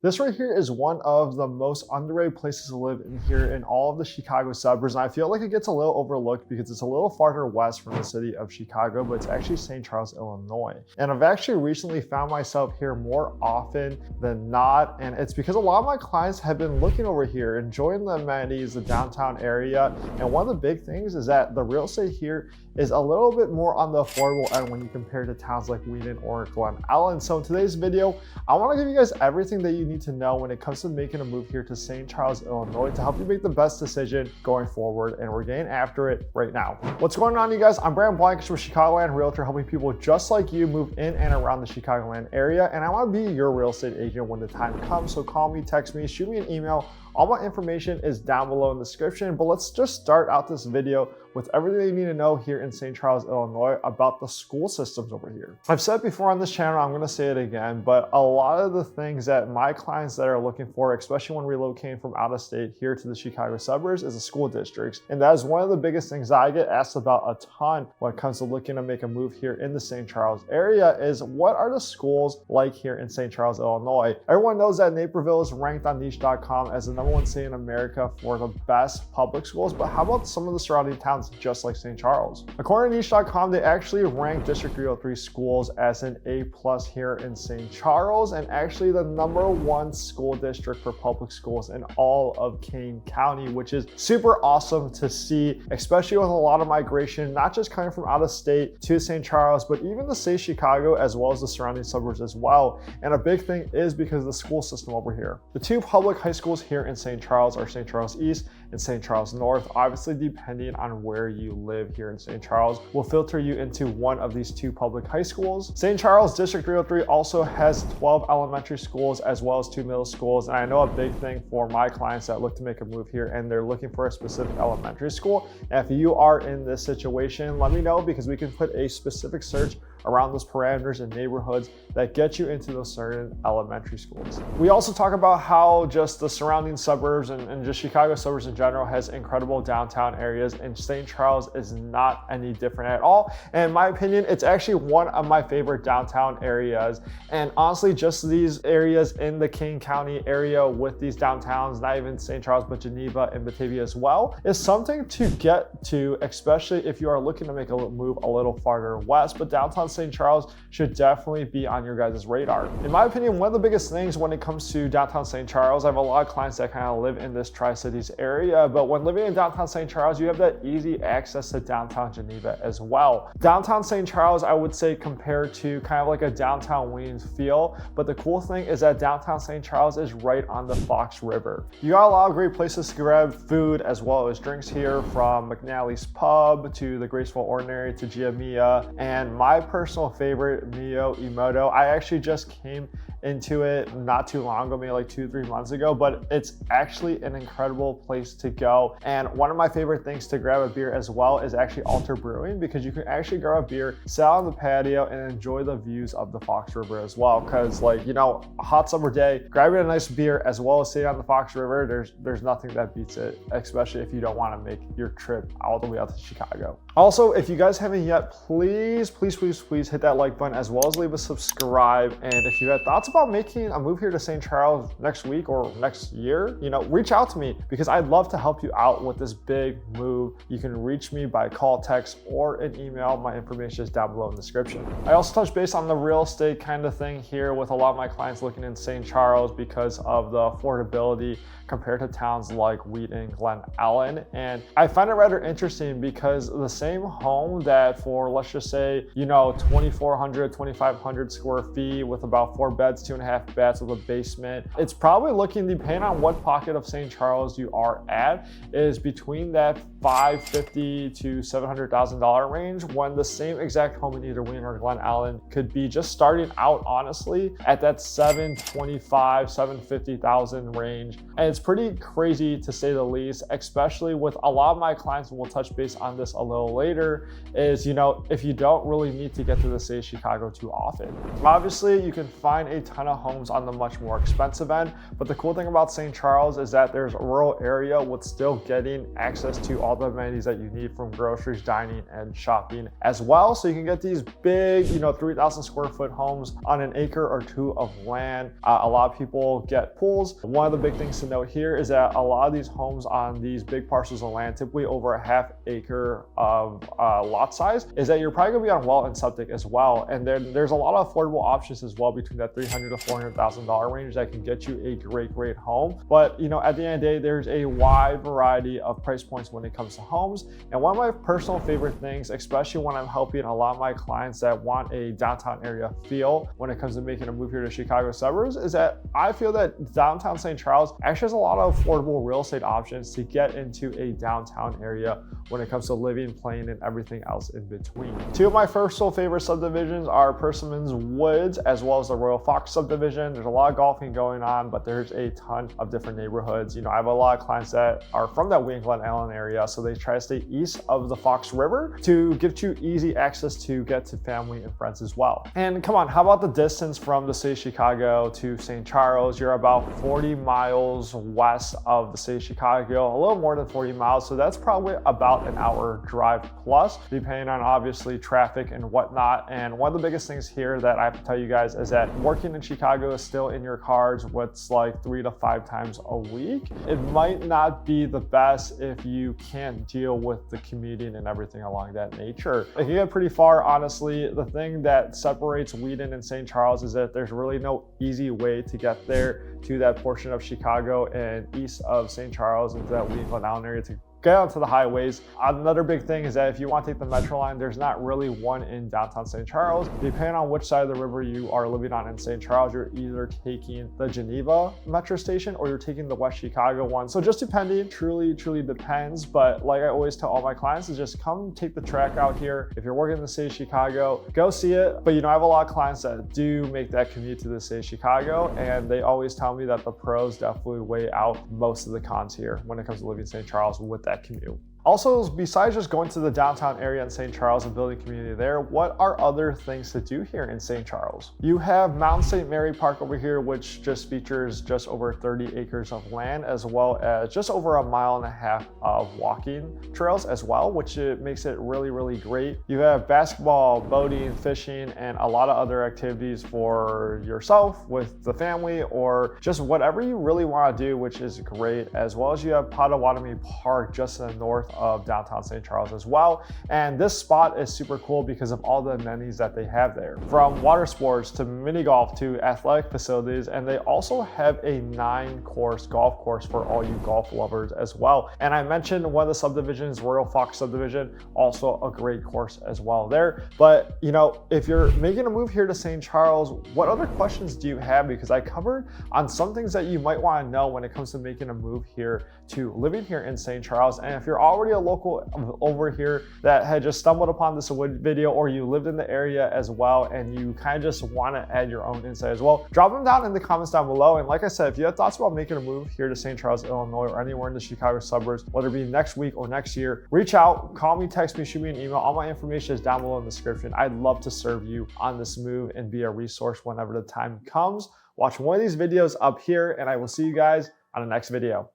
This right here is one of the most underrated places to live in here in all of the Chicago suburbs. And I feel like it gets a little overlooked because it's a little farther west from the city of Chicago, but it's actually St. Charles, Illinois. And I've actually recently found myself here more often than not. And it's because a lot of my clients have been looking over here, enjoying the amenities, the downtown area. And one of the big things is that the real estate here is a little bit more on the affordable end when you compare to towns like Wheaton or Glen Ellen. So in today's video, I want to give you guys everything that you need to know when it comes to making a move here to St. Charles, Illinois to help you make the best decision going forward. And we're getting after it right now. What's going on, you guys? I'm Blankenship with Chicago Realtor, helping people just like you move in and around the Chicagoland area. And I want to be your real estate agent when the time comes. So call me, text me, shoot me an email. All my information is down below in the description, but let's just start out this video with everything you need to know here in St. Charles, Illinois about the school systems over here. I've said before on this channel, I'm gonna say it again, but a lot of the things that my clients that are looking for, especially when relocating from out of state here to the Chicago suburbs, is the school districts. And that is one of the biggest things that I get asked about a ton when it comes to looking to make a move here in the St. Charles area is what are the schools like here in St. Charles, Illinois? Everyone knows that Naperville is ranked on niche.com as the #1 city in America for the best public schools, but how about some of the surrounding towns just like St. Charles? According to niche.com, they actually rank District 303 schools as an A+ here in St. Charles, and actually the #1 school district for public schools in all of Kane County, which is super awesome to see, especially with a lot of migration, not just coming from out of state to St. Charles, but even the state of Chicago, as well as the surrounding suburbs as well. And a big thing is because of the school system over here. The two public high schools here in St. Charles are St. Charles East and St. Charles North. Obviously, depending on where you live here in St. Charles, will filter you into one of these two public high schools. St. Charles District 303 also has 12 elementary schools as well as 2 middle schools. And I know a big thing for my clients that look to make a move here and they're looking for a specific elementary school. And if you are in this situation, let me know because we can put a specific search around those parameters and neighborhoods that get you into those certain elementary schools. We also talk about how just the surrounding suburbs and just Chicago suburbs in general has incredible downtown areas, and St. Charles is not any different at all. And in my opinion, it's actually one of my favorite downtown areas. And honestly, just these areas in the Kane County area with these downtowns, not even St. Charles, but Geneva and Batavia as well, is something to get to, especially if you are looking to make a move a little farther west. But downtown St. Charles should definitely be on your guys' radar. In my opinion, one of the biggest things when it comes to downtown St. Charles, I have a lot of clients that kind of live in this Tri-Cities area, but when living in downtown St. Charles, you have that easy access to downtown Geneva as well. Downtown St. Charles, I would say compared to kind of like a downtown Wayne feel, but the cool thing is that downtown St. Charles is right on the Fox River. You got a lot of great places to grab food as well as drinks here, from McNally's Pub to the Graceful Ordinary to Gia Mia, and my personal favorite, Mio Imoto. I actually just came into it not too long ago, maybe like 2-3 months ago, but it's actually an incredible place to go. And one of my favorite things to grab a beer as well is actually Alter Brewing, because you can actually grab a beer, sit on the patio and enjoy the views of the Fox River as well. Cause like, you know, a hot summer day, grabbing a nice beer as well as sitting on the Fox River, there's nothing that beats it, especially if you don't want to make your trip all the way out to Chicago. Also, if you guys haven't yet, please hit that like button as well as leave a subscribe. And if you had thoughts about making a move here to St. Charles next week or next year, you know, reach out to me because I'd love to help you out with this big move. You can reach me by call, text, or an email. My information is down below in the description. I also touch base on the real estate kind of thing here with a lot of my clients looking in St. Charles because of the affordability compared to towns like Wheaton, Glen Ellen. And I find it rather interesting because the same home that for, let's just say, you know, 2,400, 2,500 square feet with about 4 beds, 2.5 baths with a basement, it's probably looking, depending on what pocket of St. Charles you are at, is between that $550,000 to $700,000 range, when the same exact home in either Wheaton or Glen Ellen could be just starting out, honestly, at that $725,000, $750,000 range. And it's pretty crazy to say the least, especially with a lot of my clients, and we'll touch base on this a little later, is, you know, if you don't really need to get to the city of Chicago too often. Obviously, you can find a ton ton of homes on the much more expensive end. But the cool thing about St. Charles is that there's a rural area with still getting access to all the amenities that you need from groceries, dining, and shopping as well. So you can get these big, 3,000 square foot homes on an acre or two of land. A lot of people get pools. One of the big things to note here is that a lot of these homes on these big parcels of land, typically over a half acre of lot size, is that you're probably gonna be on well and septic as well. And then there's a lot of affordable options as well between that $300,000 to $400,000 range that can get you a great home. But at the end of the day, there's a wide variety of price points when it comes to homes. And one of my personal favorite things, especially when I'm helping a lot of my clients that want a downtown area feel when it comes to making a move here to Chicago suburbs, is that I feel that downtown St. Charles actually has a lot of affordable real estate options to get into a downtown area when it comes to living, playing, and everything else in between. Two of my personal favorite subdivisions are Persimmons Woods as well as the Royal Fox subdivision. There's a lot of golfing going on, but there's a ton of different neighborhoods. I have a lot of clients that are from that Wayne Glen Allen area, so they try to stay east of the Fox River to give you easy access to get to family and friends as well. And come on, how about the distance from the city of Chicago to St. Charles? You're about 40 miles west of the city of Chicago, a little more than 40 miles. So that's probably about an hour drive plus, depending on obviously traffic and whatnot. And one of the biggest things here that I have to tell you guys is that working in Chicago is still in your cards what's like 3 to 5 times a week. It might not be the best if you can't deal with the commuting and everything along that nature. It can get pretty far, honestly. The thing that separates Wheaton and St. Charles is that there's really no easy way to get there to that portion of Chicago and east of St. Charles into that Wheaton Glen Allen area to get onto the highways. Another big thing is that if you want to take the Metro line, there's not really one in downtown St. Charles. Depending on which side of the river you are living on in St. Charles, you're either taking the Geneva Metro station or you're taking the West Chicago one. So just depending, truly depends. But like I always tell all my clients is just come take the track out here. If you're working in the city of Chicago, go see it. But I have a lot of clients that do make that commute to the city of Chicago, and they always tell me that the pros definitely weigh out most of the cons here when it comes to living in St. Charles with that commute. Also, besides just going to the downtown area in St. Charles and building community there, what are other things to do here in St. Charles? You have Mount St. Mary Park over here, which just features just over 30 acres of land, as well as just over 1.5 miles of walking trails as well, which makes it really great. You have basketball, boating, fishing, and a lot of other activities for yourself, with the family, or just whatever you really want to do, which is great. As well as you have Potawatomi Park just in the north of downtown St. Charles as well. And this spot is super cool because of all the amenities that they have there, from water sports to mini golf to athletic facilities. And they also have a 9-course golf course for all you golf lovers as well. And I mentioned one of the subdivisions, Royal Fox subdivision, also a great course as well there. But if you're making a move here to St. Charles, what other questions do you have? Because I covered on some things that you might want to know when it comes to making a move here to living here in St. Charles. And if you're already a local over here that had just stumbled upon this video, or you lived in the area as well and you kind of just want to add your own insight as well, drop them down in the comments down below. And like I said, if you have thoughts about making a move here to St. Charles, Illinois, or anywhere in the Chicago suburbs, whether it be next week or next year, reach out, call me, text me, shoot me an email. All my information is down below in the description. I'd love to serve you on this move and be a resource whenever the time comes. Watch one of these videos up here, and I will see you guys on the next video.